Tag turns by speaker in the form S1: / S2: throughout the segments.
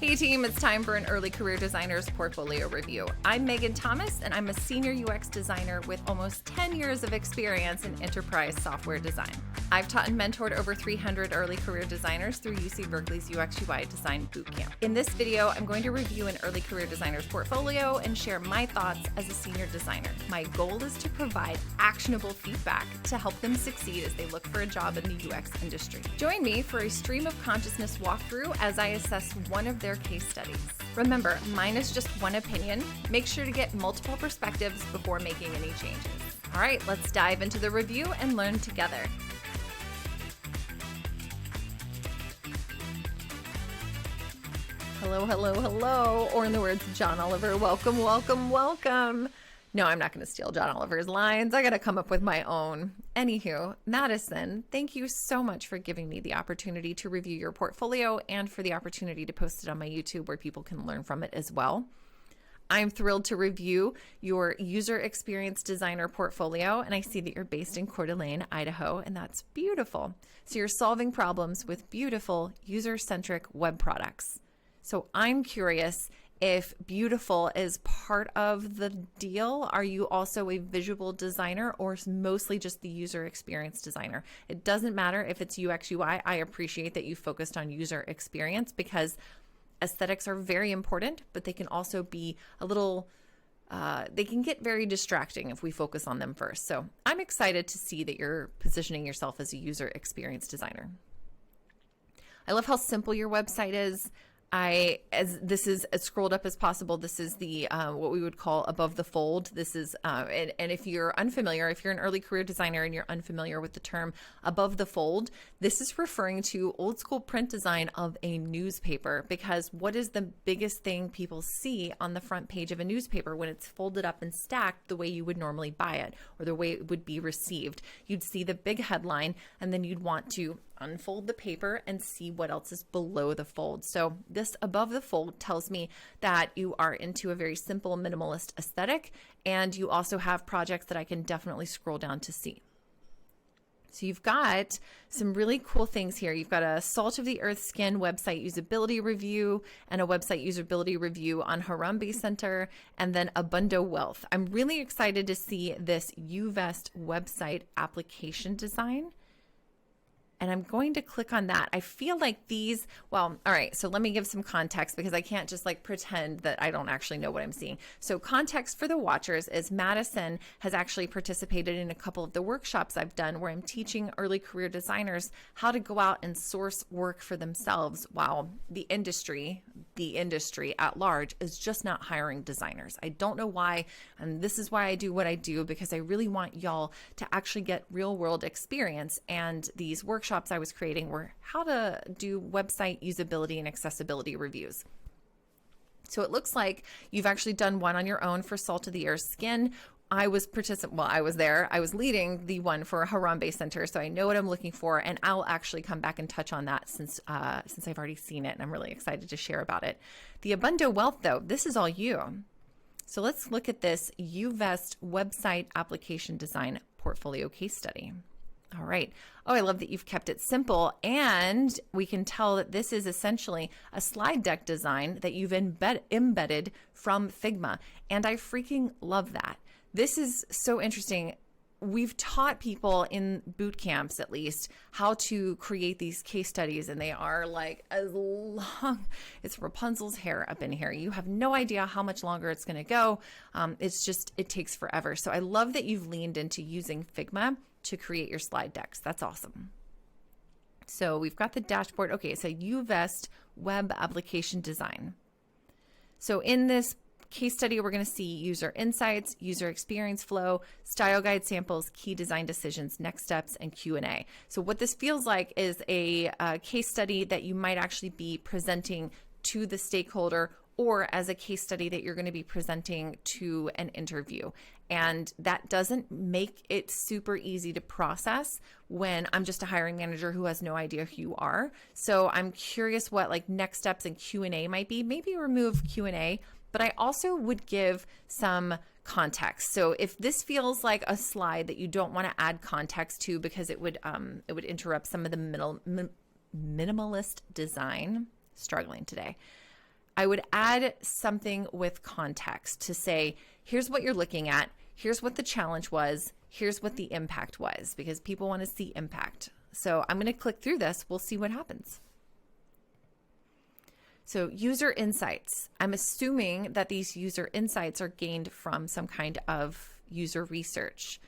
S1: Hey team, it's time for an early career designer's portfolio review. I'm Megan Thomas and I'm a senior UX designer with almost 10 years of experience in enterprise software design. I've taught and mentored over 300 early career designers through UC Berkeley's UX UI Design Bootcamp. In this video, I'm going to review an early career designer's portfolio and share my thoughts as a senior designer. My goal is to provide actionable feedback to help them succeed as they look for a job in the UX industry. Join me for a stream of consciousness walkthrough as I assess one of their case studies. Remember, mine is just one opinion. Make sure to get multiple perspectives before making any changes. All right, let's dive into the review and learn together. Hello, hello, hello, or in the words of John Oliver, welcome, welcome, welcome. No, I'm not going to steal John Oliver's lines. I got to come up with my own. Anywho, Madison, thank you so much for giving me the opportunity to review your portfolio and for the opportunity to post it on my YouTube where people can learn from it as well. I'm thrilled to review your user experience designer portfolio, and I see that you're based in Coeur d'Alene, Idaho, and that's beautiful. So you're solving problems with beautiful user-centric web products. So I'm curious if beautiful is part of the deal. Are you also a visual designer or mostly just the user experience designer? It doesn't matter if it's UX UI. I appreciate that you focused on user experience because aesthetics are very important, but they can also be a little, they can get very distracting if we focus on them first. So I'm excited to see that you're positioning yourself as a user experience designer. I love how simple your website is. As this is as scrolled up as possible, this is the what we would call above the fold. This is, and if you're unfamiliar, if you're an early career designer and you're unfamiliar with the term above the fold, this is referring to old school print design of a newspaper, because what is the biggest thing people see on the front page of a newspaper when it's folded up and stacked the way you would normally buy it or the way it would be received? You'd see the big headline and then you'd want to unfold the paper and see what else is below the fold. So this above the fold tells me that you are into a very simple minimalist aesthetic, and you also have projects that I can definitely scroll down to see. So you've got some really cool things here. You've got a Salt of the Earth Skin website usability review and a website usability review on Harambe Center, and then Abundo Wealth. I'm really excited to see this UVest website application design. And I'm going to click on that. I feel like these, well, all right, so let me give some context because I can't just like pretend that I don't actually know what I'm seeing. So context for the watchers is Madison has actually participated in a couple of the workshops I've done where I'm teaching early career designers how to go out and source work for themselves while the industry at large is just not hiring designers. I don't know why, and this is why I do what I do, because I really want y'all to actually get real world experience. And these workshops I was creating were how to do website usability and accessibility reviews. So it looks like you've actually done one on your own for Salt of the Earth Skin. I was there. I was leading the one for Harambe Center, so I know what I'm looking for, and I'll actually come back and touch on that since I've already seen it, and I'm really excited to share about it. The Abundo Wealth, though, this is all you. So let's look at this UVest website application design portfolio case study. All right. Oh, I love that you've kept it simple, and we can tell that this is essentially a slide deck design that you've embedded from Figma, and I freaking love that. This is so interesting. We've taught people in boot camps, at least, how to create these case studies, and they are like as long. It's Rapunzel's hair up in here. You have no idea how much longer it's going to go. It takes forever. So I love that you've leaned into using Figma to create your slide decks. That's awesome. So we've got the dashboard. Okay, so UVest web application design. So in this case study, we're going to see user insights, user experience flow, style guide samples, key design decisions, next steps, and Q&A. So what this feels like is a case study that you might actually be presenting to the stakeholder, or as a case study that you're going to be presenting to an interview. And that doesn't make it super easy to process when I'm just a hiring manager who has no idea who you are. So I'm curious what like next steps and Q&A might be. Maybe remove Q&A, but I also would give some context. So if this feels like a slide that you don't want to add context to because it would interrupt some of the minimalist design, struggling today. I would add something with context to say, here's what you're looking at. Here's what the challenge was. Here's what the impact was, because people want to see impact. So I'm going to click through this. We'll see what happens. So user insights. I'm assuming that these user insights are gained from some kind of user research.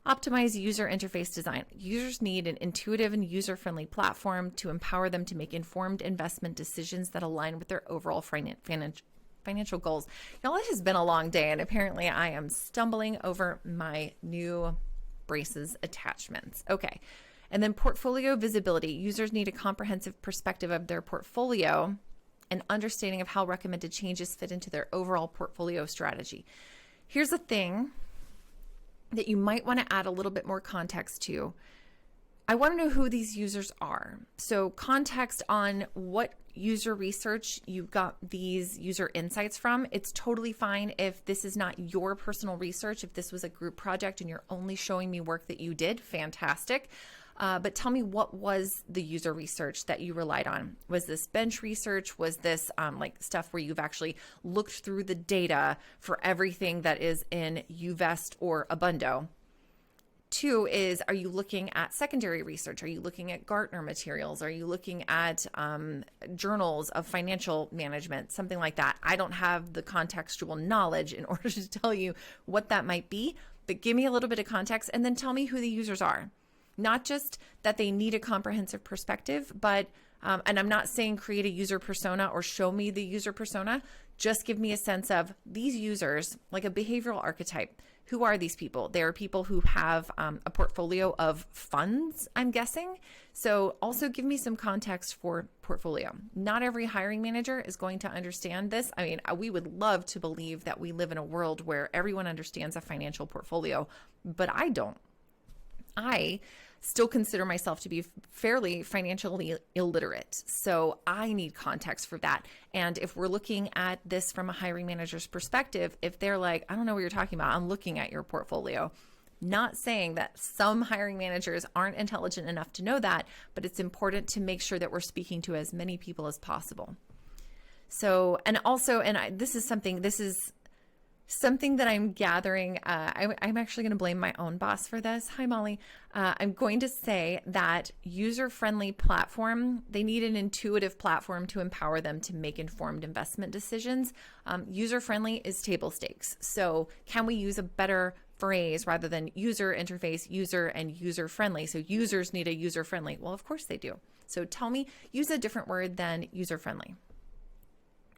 S1: Optimize user interface design. Users need an intuitive and user-friendly platform to empower them to make informed investment decisions that align with their overall financial goals. Y'all, it has been a long day, and apparently I am stumbling over my new braces attachments. Okay. And then portfolio visibility. Users need a comprehensive perspective of their portfolio and understanding of how recommended changes fit into their overall portfolio strategy. Here's the thing that you might want to add a little bit more context to. I want to know who these users are. So context on what user research you got these user insights from. It's totally fine if this is not your personal research. If this was a group project and you're only showing me work that you did, fantastic. But tell me, what was the user research that you relied on? Was this bench research? Was this like stuff where you've actually looked through the data for everything that is in UVest or Abundo? 2 is, are you looking at secondary research? Are you looking at Gartner materials? Are you looking at journals of financial management? Something like that. I don't have the contextual knowledge in order to tell you what that might be, but give me a little bit of context and then tell me who the users are. Not just that they need a comprehensive perspective, but, and I'm not saying create a user persona or show me the user persona, just give me a sense of these users, like a behavioral archetype. Who are these people? They are people who have a portfolio of funds, I'm guessing. So also give me some context for portfolio. Not every hiring manager is going to understand this. I mean, we would love to believe that we live in a world where everyone understands a financial portfolio, but I don't. I still consider myself to be fairly financially illiterate. So I need context for that. And if we're looking at this from a hiring manager's perspective, if they're like, I don't know what you're talking about, I'm looking at your portfolio. Not saying that some hiring managers aren't intelligent enough to know that, but it's important to make sure that we're speaking to as many people as possible. So, and also, this is something that I'm gathering. I'm actually going to blame my own boss for this. Hi, Molly. I'm going to say that user-friendly platform, they need an intuitive platform to empower them to make informed investment decisions. User-friendly is table stakes. So can we use a better phrase rather than user interface, user, and user-friendly? So users need a user-friendly. Well, of course they do. So tell me, use a different word than user-friendly.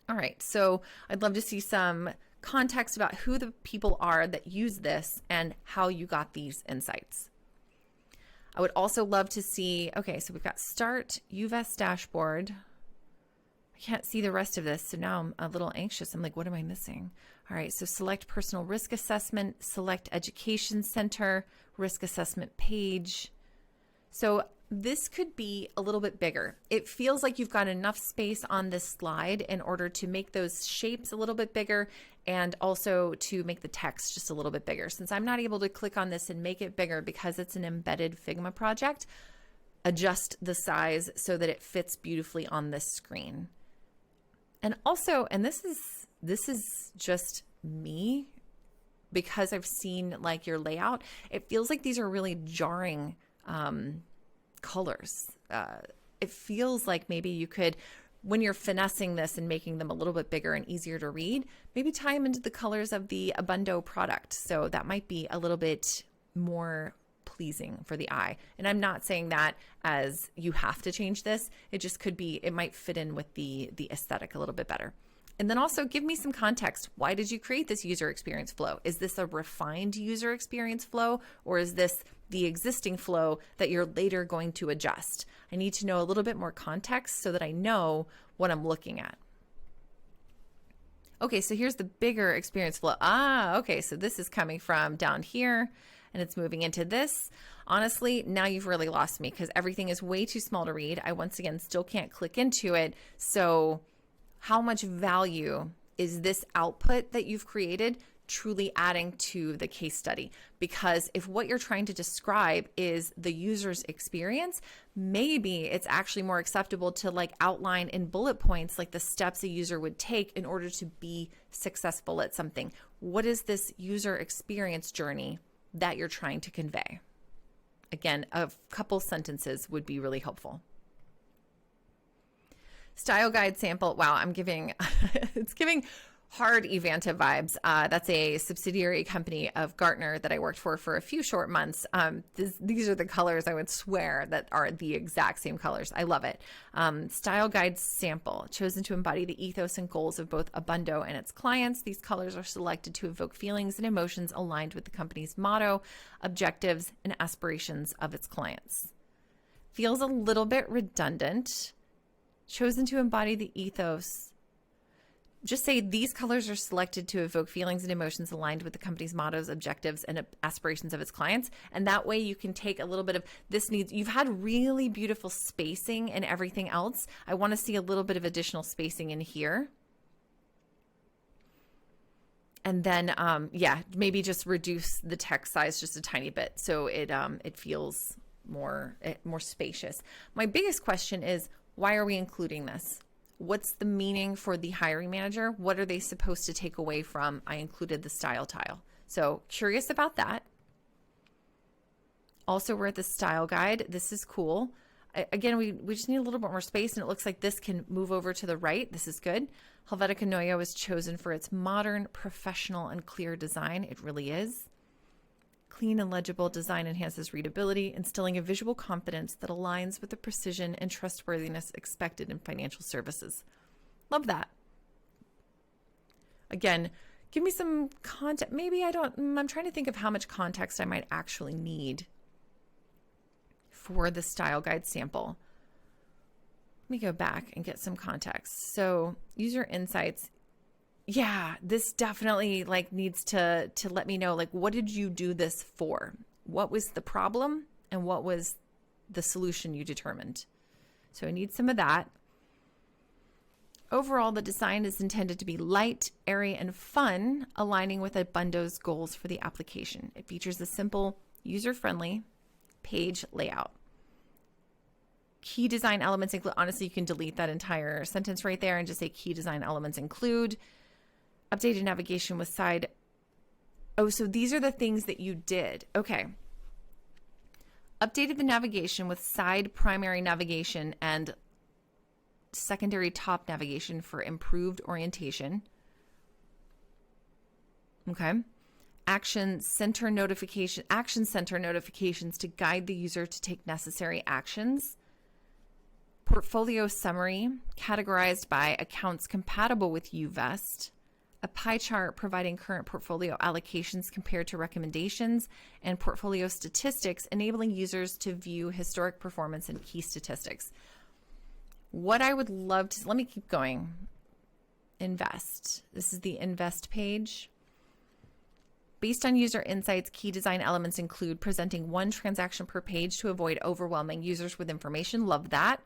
S1: All right. So I'd love to see some context about who the people are that use this and how you got these insights. I would also love to see, okay, so we've got start UVest dashboard. I can't see the rest of this, so now I'm a little anxious. I'm like, what am I missing? All right, so select personal risk assessment, select education center, risk assessment page. So this could be a little bit bigger. It feels like you've got enough space on this slide in order to make those shapes a little bit bigger and also to make the text just a little bit bigger. Since I'm not able to click on this and make it bigger because it's an embedded Figma project, adjust the size so that it fits beautifully on this screen. And also, and this is just me, because I've seen like your layout, it feels like these are really jarring colors. It feels like maybe you could, when you're finessing this and making them a little bit bigger and easier to read, maybe tie them into the colors of the Abundo product. So that might be a little bit more pleasing for the eye. And I'm not saying that as you have to change this. It just could be, it might fit in with the aesthetic a little bit better. And then also give me some context. Why did you create this user experience flow? Is this a refined user experience flow, or is this the existing flow that you're later going to adjust? I need to know a little bit more context so that I know what I'm looking at. Okay, so here's the bigger experience flow. Okay, so this is coming from down here and it's moving into this. Honestly, now you've really lost me because everything is way too small to read. I, once again, still can't click into it. So how much value is this output that you've created truly adding to the case study. Because if what you're trying to describe is the user's experience, maybe it's actually more acceptable to like outline in bullet points like the steps a user would take in order to be successful at something. What is this user experience journey that you're trying to convey? Again, a couple sentences would be really helpful. Style guide sample. Wow, I'm giving, it's giving hard Evanta vibes. That's a subsidiary company of Gartner that I worked for a few short months. These are the colors I would swear that are the exact same colors. I love it. Style guide sample, chosen to embody the ethos and goals of both Abundo and its clients. These colors are selected to evoke feelings and emotions aligned with the company's motto, objectives, and aspirations of its clients. Feels a little bit redundant. Chosen to embody the ethos. Just say these colors are selected to evoke feelings and emotions aligned with the company's mottos, objectives, and aspirations of its clients. And that way you can take a little bit of this needs. You've had really beautiful spacing and everything else. I want to see a little bit of additional spacing in here. And then, maybe just reduce the text size just a tiny bit so it feels more spacious. My biggest question is, why are we including this? What's the meaning for the hiring manager? What are they supposed to take away from I included the style tile? So curious about that. Also, we're at the style guide. This is cool. Again, we just need a little bit more space, and it looks like this can move over to the right. This is good. Helvetica Neue was chosen for its modern, professional, and clear design. It really is. Clean and legible design enhances readability, instilling a visual confidence that aligns with the precision and trustworthiness expected in financial services. Love that. Again, give me some context. Maybe I'm trying to think of how much context I might actually need for the style guide sample. Let me go back and get some context. So user insights. Yeah, this definitely needs to let me know, what did you do this for? What was the problem and what was the solution you determined? So I need some of that. Overall, the design is intended to be light, airy, and fun, aligning with Abundo's goals for the application. It features a simple, user-friendly page layout. Key design elements include, honestly, you can delete that entire sentence right there and just say key design elements include updated navigation with side. Oh, so these are the things that you did. Okay. Updated the navigation with side primary navigation and secondary top navigation for improved orientation. Okay. Action center notifications to guide the user to take necessary actions. Portfolio summary categorized by accounts compatible with UVest. A pie chart providing current portfolio allocations compared to recommendations, and portfolio statistics enabling users to view historic performance and key statistics. What I would love to, let me keep going. Invest. This is the invest page. Based on user insights, key design elements include presenting one transaction per page to avoid overwhelming users with information. Love that.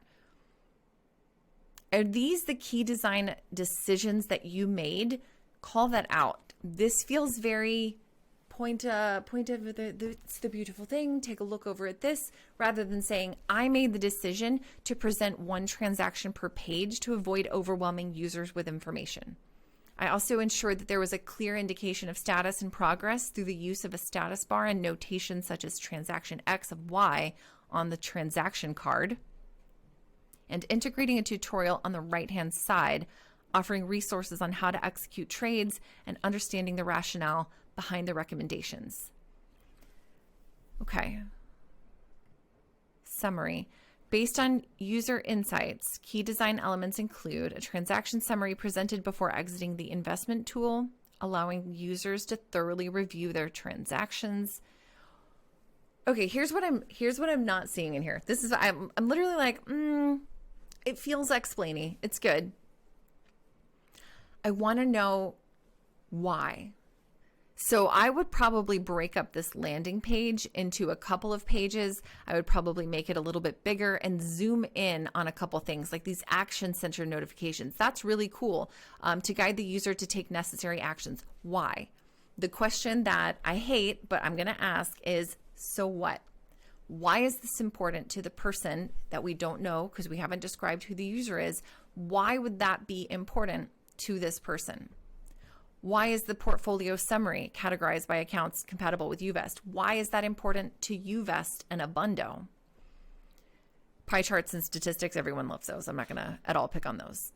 S1: Are these the key design decisions that you made? Call that out. This feels very point of it's the beautiful thing. Take a look over at this, rather than saying I made the decision to present one transaction per page to avoid overwhelming users with information. I also ensured that there was a clear indication of status and progress through the use of a status bar and notation such as transaction X of Y on the transaction card, and integrating a tutorial on the right-hand side offering resources on how to execute trades and understanding the rationale behind the recommendations. Okay. Summary. Based on user insights, key design elements include a transaction summary presented before exiting the investment tool, allowing users to thoroughly review their transactions. Okay, here's what I'm not seeing in here. This is I'm literally like, it feels explainy. It's good. I want to know why. So I would probably break up this landing page into a couple of pages. I would probably make it a little bit bigger and zoom in on a couple things like these action center notifications. That's really cool to guide the user to take necessary actions. Why? The question that I hate, but I'm going to ask is, so what? Why is this important to the person that we don't know because we haven't described who the user is? Why would that be important to this person? Why is the portfolio summary categorized by accounts compatible with UVest? Why is that important to UVest and Abundo? Pie charts and statistics, everyone loves those. I'm not going to at all pick on those.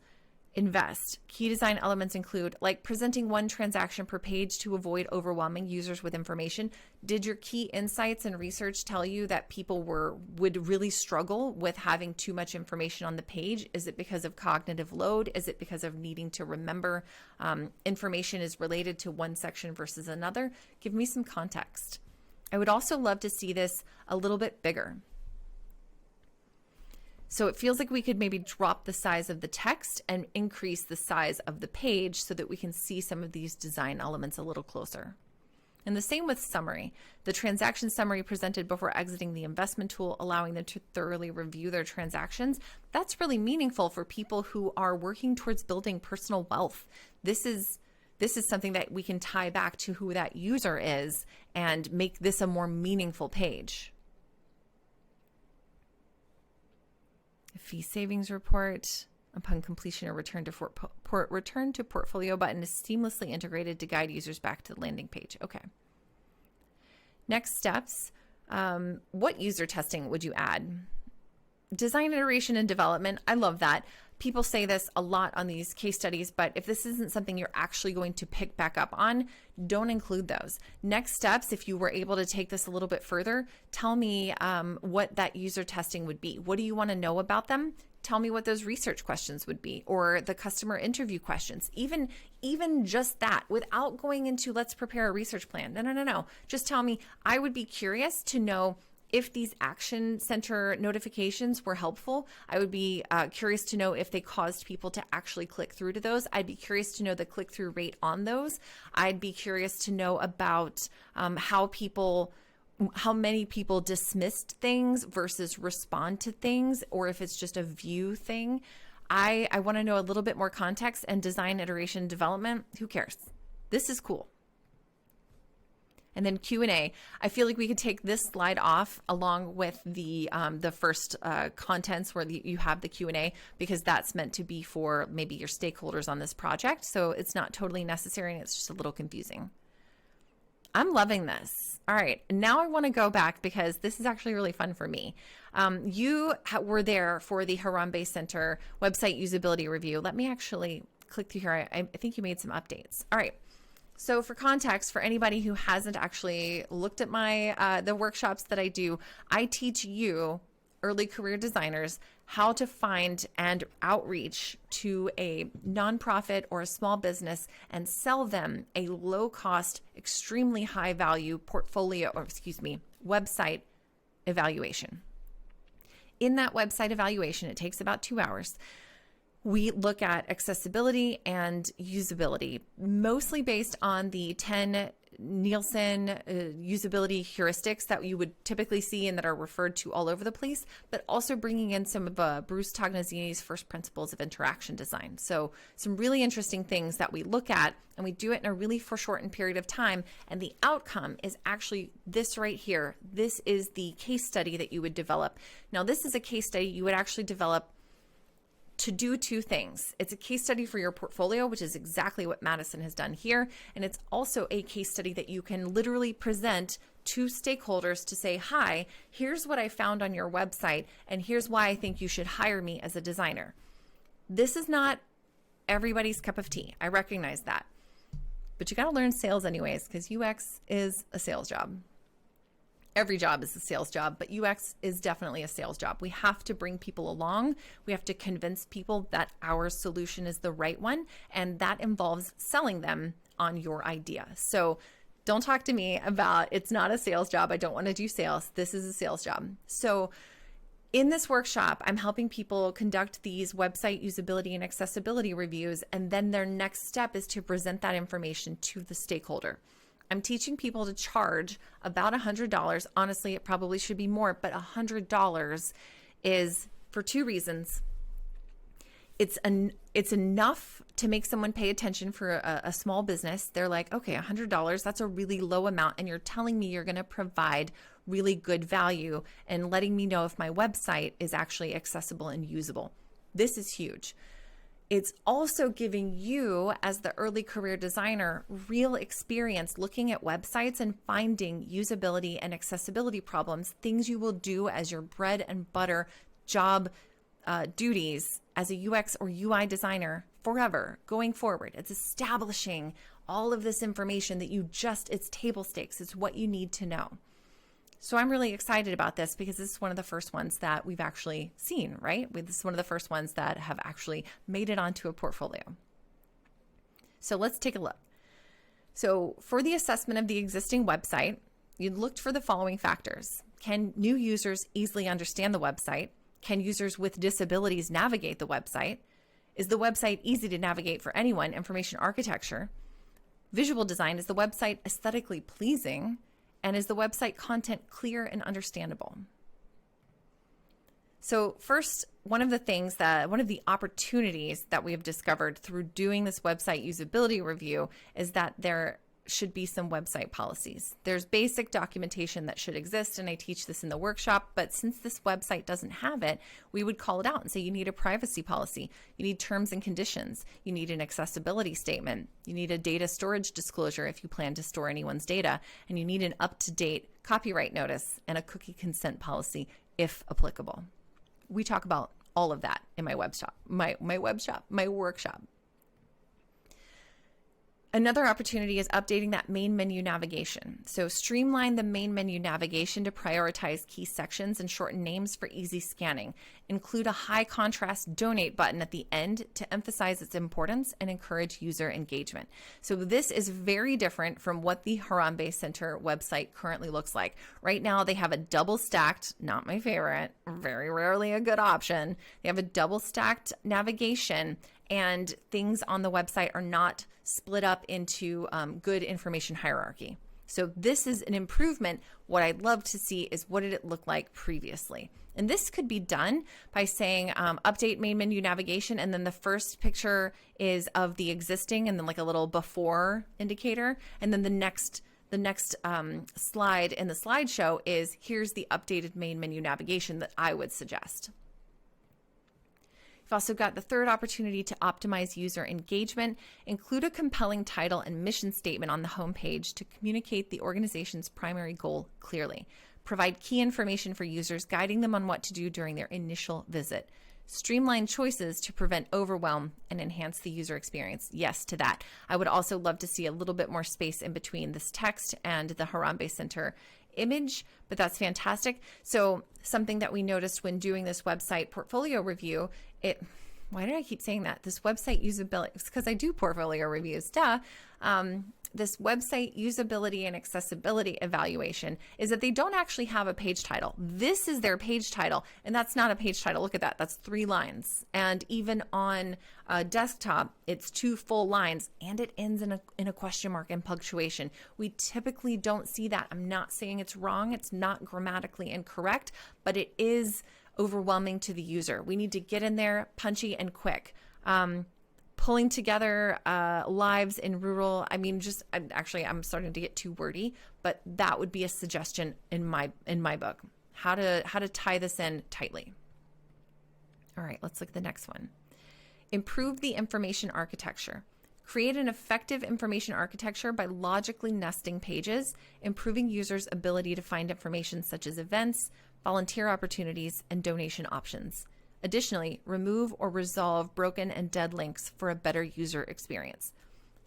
S1: Invest. Key design elements include like presenting one transaction per page to avoid overwhelming users with information. Did your key insights and research tell you that people would really struggle with having too much information on the page? Is it because of cognitive load? Is it because of needing to remember information is related to one section versus another? Give me some context. I would also love to see this a little bit bigger. So it feels like we could maybe drop the size of the text and increase the size of the page so that we can see some of these design elements a little closer. And the same with summary. The transaction summary presented before exiting the investment tool, allowing them to thoroughly review their transactions. That's really meaningful for people who are working towards building personal wealth. This is something that we can tie back to who that user is and make this a more meaningful page. Fee savings report. Upon completion, a return to portfolio button is seamlessly integrated to guide users back to the landing page. Okay. Next steps. What user testing would you add? Design iteration and development. I love that. People say this a lot on these case studies, but if this isn't something you're actually going to pick back up on, don't include those. Next steps, if you were able to take this a little bit further, tell me what that user testing would be. What do you want to know about them? Tell me what those research questions would be, or the customer interview questions. Even just that, without going into let's prepare a research plan. No. Just tell me, I would be curious to know if these action center notifications were helpful. I would be curious to know if they caused people to actually click through to those. I'd be curious to know the click-through rate on those. I'd be curious to know about how many people dismissed things versus respond to things, or if it's just a view thing. I want to know a little bit more context, and design, iteration, development. Who cares? This is cool. And then Q&A. I feel like we could take this slide off along with the first contents where you have the Q&A, because that's meant to be for maybe your stakeholders on this project. So it's not totally necessary, and it's just a little confusing. I'm loving this. All right, now I want to go back because this is actually really fun for me. You were there for the Harambe Center website usability review. Let me actually click through here. I think you made some updates. All right. So for context, for anybody who hasn't actually looked at my the workshops that I do, I teach you, early career designers, how to find and outreach to a nonprofit or a small business and sell them a low-cost, extremely high-value website evaluation. In that website evaluation, it takes about 2 hours. We look at accessibility and usability, mostly based on the 10 Nielsen usability heuristics that you would typically see and that are referred to all over the place, but also bringing in some of Bruce Tognazini's first principles of interaction design. So some really interesting things that we look at, and we do it in a really foreshortened period of time. And the outcome is actually this right here. This is the case study that you would develop. Now, this is a case study you would actually develop to do two things. It's a case study for your portfolio, which is exactly what Madison has done here. And it's also a case study that you can literally present to stakeholders to say, hi, here's what I found on your website, and here's why I think you should hire me as a designer. This is not everybody's cup of tea. I recognize that. But you got to learn sales anyways, because UX is a sales job. Every job is a sales job, but UX is definitely a sales job. We have to bring people along. We have to convince people that our solution is the right one, and that involves selling them on your idea. So don't talk to me about it's not a sales job. I don't want to do sales. This is a sales job. So in this workshop, I'm helping people conduct these website usability and accessibility reviews, and then their next step is to present that information to the stakeholder. I'm teaching people to charge about $100. Honestly, it probably should be more, but $100 is for two reasons. it's enough to make someone pay attention for a small business. They're like, okay, $100, that's a really low amount. And you're telling me you're going to provide really good value and letting me know if my website is actually accessible and usable. This is huge. It's also giving you, as the early career designer, real experience looking at websites and finding usability and accessibility problems, things you will do as your bread and butter job duties as a UX or UI designer forever going forward. It's establishing all of this information that it's table stakes. It's what you need to know. So I'm really excited about this because this is one of the first ones that we've actually seen, right? This is one of the first ones that have actually made it onto a portfolio. So let's take a look. So for the assessment of the existing website, you looked for the following factors. Can new users easily understand the website? Can users with disabilities navigate the website? Is the website easy to navigate for anyone? Information architecture. Visual design. Is the website aesthetically pleasing? And is the website content clear and understandable? So first, one of the opportunities that we have discovered through doing this website usability review is that there should be some website policies. There's basic documentation that should exist, and I teach this in the workshop, but since this website doesn't have it, we would call it out and say you need a privacy policy, you need terms and conditions, you need an accessibility statement, you need a data storage disclosure if you plan to store anyone's data, and you need an up-to-date copyright notice and a cookie consent policy if applicable. We talk about all of that in my workshop. Another opportunity is updating that main menu navigation. So streamline the main menu navigation to prioritize key sections and shorten names for easy scanning. Include a high contrast donate button at the end to emphasize its importance and encourage user engagement. So this is very different from what the Harambe Center website currently looks like. Right now they have a double stacked, not my favorite, very rarely a good option. They have a double stacked navigation, and things on the website are not split up into good information hierarchy. So this is an improvement. What I'd love to see is what did it look like previously? And this could be done by saying update main menu navigation, and then the first picture is of the existing and then like a little before indicator. And then the next slide in the slideshow is here's the updated main menu navigation that I would suggest. You've also got the third opportunity to optimize user engagement. Include a compelling title and mission statement on the homepage to communicate the organization's primary goal clearly. Provide key information for users, guiding them on what to do during their initial visit. Streamline choices to prevent overwhelm and enhance the user experience. Yes to that. I would also love to see a little bit more space in between this text and the Harambe Center image, but that's fantastic. So something that we noticed when doing this website portfolio review, why did I keep saying that? This website usability, it's because I do portfolio reviews, duh. This website usability and accessibility evaluation is that they don't actually have a page title. This is their page title, and that's not a page title. Look at that. That's 3 lines. And even on a desktop, it's 2 full lines, and it ends in a question mark and punctuation. We typically don't see that. I'm not saying it's wrong. It's not grammatically incorrect, but it is overwhelming to the user. We need to get in there punchy and quick. Pulling together lives in rural, I'm starting to get too wordy, but that would be a suggestion in my book, how to tie this in tightly. All right, let's look at the next one. Improve the information architecture. Create an effective information architecture by logically nesting pages, improving users' ability to find information such as events, volunteer opportunities, and donation options. Additionally, remove or resolve broken and dead links for a better user experience.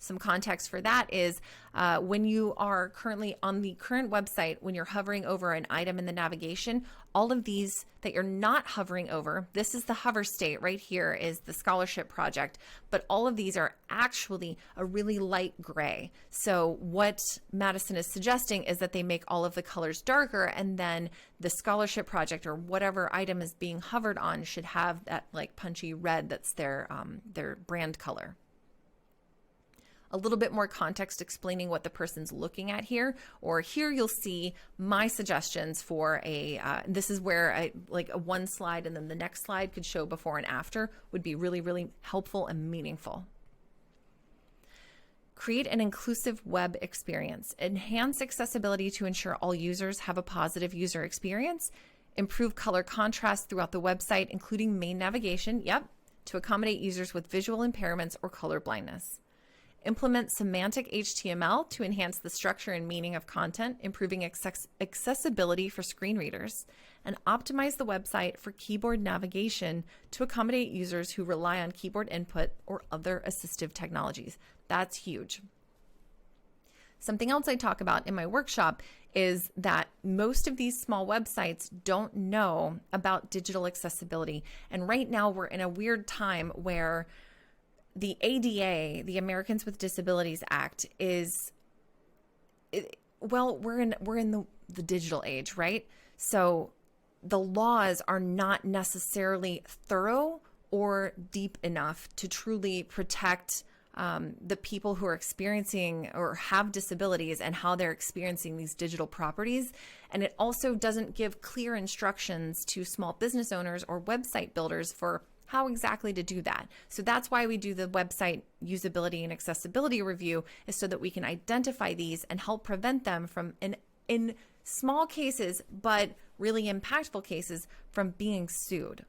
S1: Some context for that is when you are currently on the current website, when you're hovering over an item in the navigation, all of these that you're not hovering over, this is the hover state right here is the scholarship project, but all of these are actually a really light gray. So what Madison is suggesting is that they make all of the colors darker, and then the scholarship project or whatever item is being hovered on should have that like punchy red that's their brand color. a little bit more context explaining what the person's looking at here, or here you'll see my suggestions for this is where like a one slide and then the next slide could show before and after would be really, really helpful and meaningful. Create an inclusive web experience. Enhance accessibility to ensure all users have a positive user experience. Improve color contrast throughout the website, including main navigation, to accommodate users with visual impairments or color blindness. Implement semantic HTML to enhance the structure and meaning of content, improving accessibility for screen readers. And optimize the website for keyboard navigation to accommodate users who rely on keyboard input or other assistive technologies. That's huge. Something else I talk about in my workshop is that most of these small websites don't know about digital accessibility. And right now we're in a weird time where the ADA, the Americans with Disabilities Act, we're in the digital age, right? So the laws are not necessarily thorough or deep enough to truly protect the people who are experiencing or have disabilities and how they're experiencing these digital properties. And it also doesn't give clear instructions to small business owners or website builders for how exactly to do that. So that's why we do the website usability and accessibility review, is so that we can identify these and help prevent them from, in small cases, but really impactful cases, from being sued.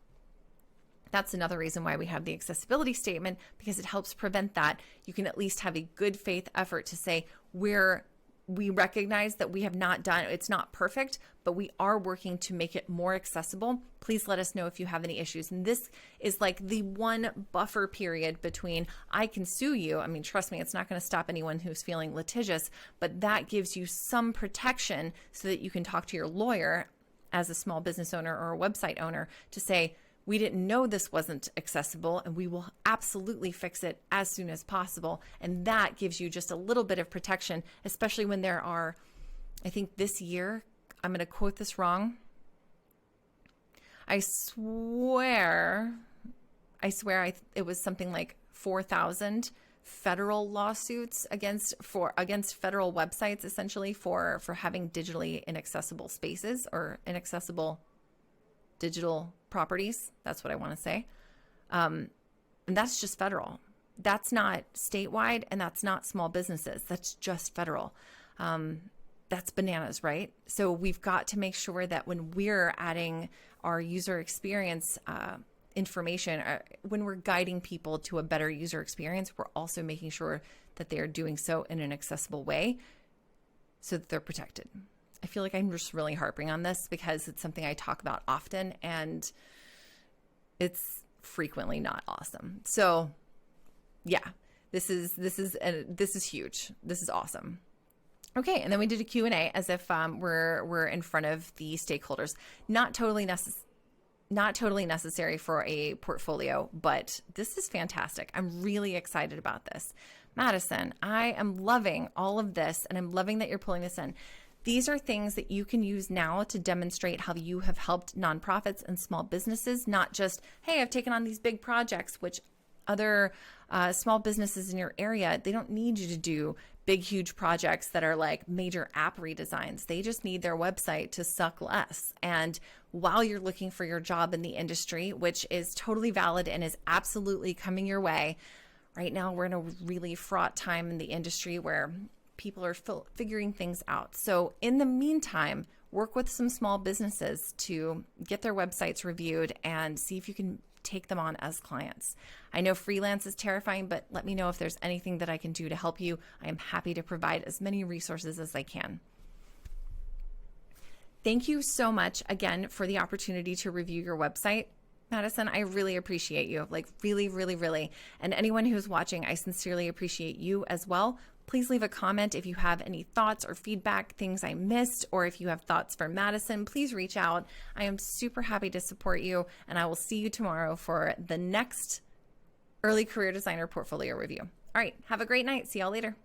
S1: That's another reason why we have the accessibility statement, because it helps prevent that. You can at least have a good faith effort to say we recognize that we have not done, it's not perfect, but we are working to make it more accessible. Please let us know if you have any issues. And this is like the one buffer period between I can sue you. I mean, trust me, it's not going to stop anyone who's feeling litigious, but that gives you some protection so that you can talk to your lawyer as a small business owner or a website owner to say, we didn't know this wasn't accessible, and we will absolutely fix it as soon as possible. And that gives you just a little bit of protection, especially when there are, I think this year, I'm going to quote this wrong. I swear it was something like 4,000 federal lawsuits against federal websites, essentially for having digitally inaccessible spaces or inaccessible digital properties. That's what I want to say. And that's just federal. That's not statewide, and that's not small businesses. That's just federal. That's bananas, right? So we've got to make sure that when we're adding our user experience information, when we're guiding people to a better user experience, we're also making sure that they're doing so in an accessible way so that they're protected. I feel like I'm just really harping on this because it's something I talk about often, and it's frequently not awesome. So yeah, this is huge. This is awesome. Okay, and then we did a Q&A as if we're in front of the stakeholders. Not totally necessary for a portfolio, but this is fantastic. I'm really excited about this. Madison, I am loving all of this, and I'm loving that you're pulling this in. These are things that you can use now to demonstrate how you have helped nonprofits and small businesses, not just, hey, I've taken on these big projects, which other small businesses in your area, they don't need you to do big, huge projects that are like major app redesigns. They just need their website to suck less. And while you're looking for your job in the industry, which is totally valid and is absolutely coming your way, right now we're in a really fraught time in the industry where people are figuring things out. So in the meantime, work with some small businesses to get their websites reviewed and see if you can take them on as clients. I know freelance is terrifying, but let me know if there's anything that I can do to help you. I am happy to provide as many resources as I can. Thank you so much again for the opportunity to review your website. Madison, I really appreciate you, like really, really, really. And anyone who's watching, I sincerely appreciate you as well. Please leave a comment if you have any thoughts or feedback, things I missed, or if you have thoughts for Madison, please reach out. I am super happy to support you, and I will see you tomorrow for the next Early Career Designer Portfolio Review. All right, have a great night. See y'all later.